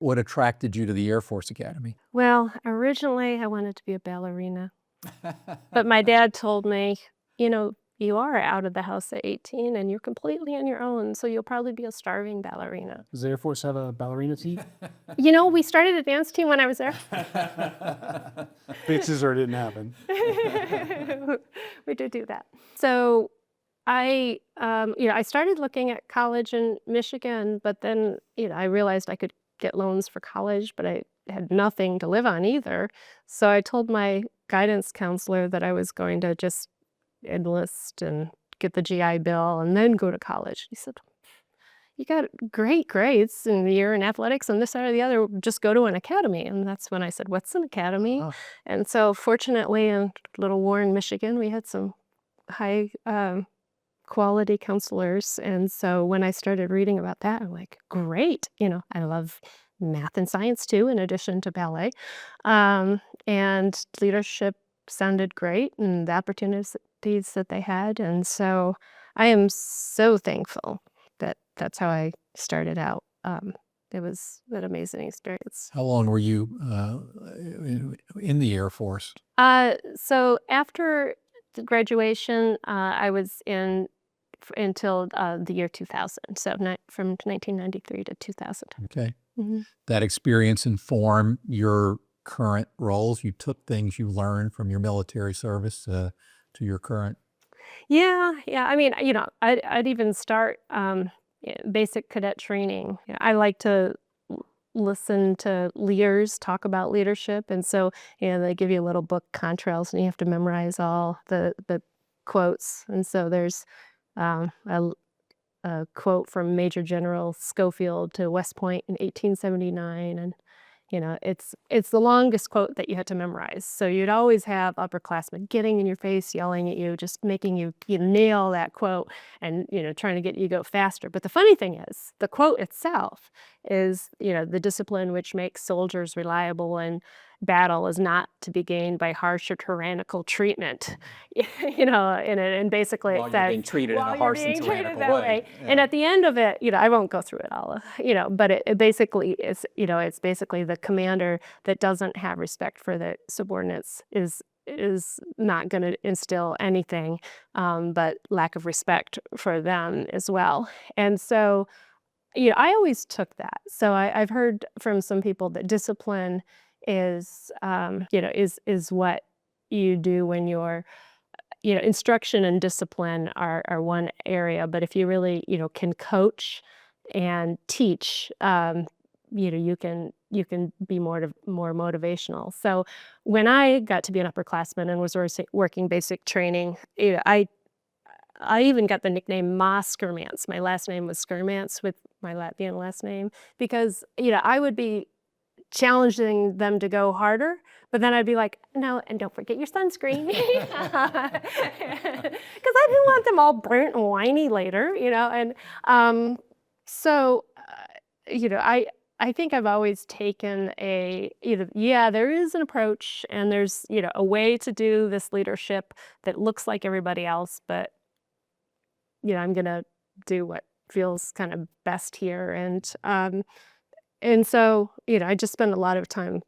What attracted you to the Air Force Academy? Well, originally I wanted to be a ballerina, but my dad told me, you are out of the house at 18 and you're completely on your own, so you'll probably be a starving ballerina. Does the Air Force have a ballerina team? We started a dance team when I was there. Fixes or didn't happen. We did do that. So I started looking at college in Michigan, but then, I realized I could get loans for college, but I had nothing to live on either. So I told my guidance counselor that I was going to just enlist and get the GI Bill and then go to college. He said, "You got great grades in the year in athletics and this, that, or the other. Just go to an academy." And that's when I said, "What's an academy?" Oh, And so fortunately in little Warren, Michigan, we had some high quality counselors. And so when I started reading about that, I'm like, great. I love math and science too, in addition to ballet. And leadership sounded great and the opportunities that they had. And so I am so thankful that that's how I started out. It was an amazing experience. how long were you in the Air Force? So after the graduation, I was in until the year 2000. So from 1993 to 2000. Okay. Mhm. That experience informed your current roles? You took things you learned from your military service to your current? Yeah, yeah. I mean, I'd even start basic cadet training. I like to listen to leaders talk about leadership, and so they give you a little book contrails, and you have to memorize all the quotes. And so there's um, a, a quote from Major General Schofield to West Point in 1879, and it's the longest quote that you had to memorize. So you'd always have upperclassmen getting in your face, yelling at you, just making you nail that quote, and trying to get you to go faster. But the funny thing is, the quote itself is, the discipline which makes soldiers reliable in battle is not to be gained by harsh or tyrannical treatment. And basically While it you're says, being treated in while a you're harsh and being treated tyrannical that way. way. Yeah. And at the end of it, I won't go through it all, but it basically is, it's basically the commander that doesn't have respect for the subordinates is not going to instill anything but lack of respect for them as well. And so, I always took that. So I've heard from some people that discipline is what you do when you're, instruction and discipline are one area, but if you really, can coach and teach, you can be more motivational. So when I got to be an upperclassman and was working basic training, I even got the nickname Ma Skirmance. My last name was Skirmance with my Latvian last name because I would be challenging them to go harder, but then I'd be like, "No, and don't forget your sunscreen," because I didn't want them all burnt and whiny later, And so, I think I've always taken there is an approach and there's a way to do this leadership that looks like everybody else, but I'm gonna do what feels kind of best here, and so, I just spend a lot of time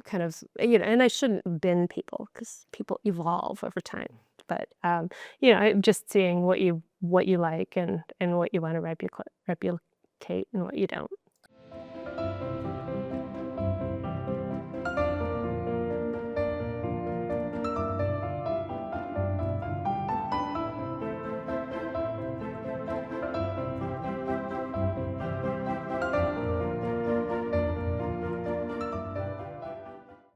kind of, and I shouldn't bin people because people evolve over time. But, I'm just seeing what you like and what you want to replicate and what you don't.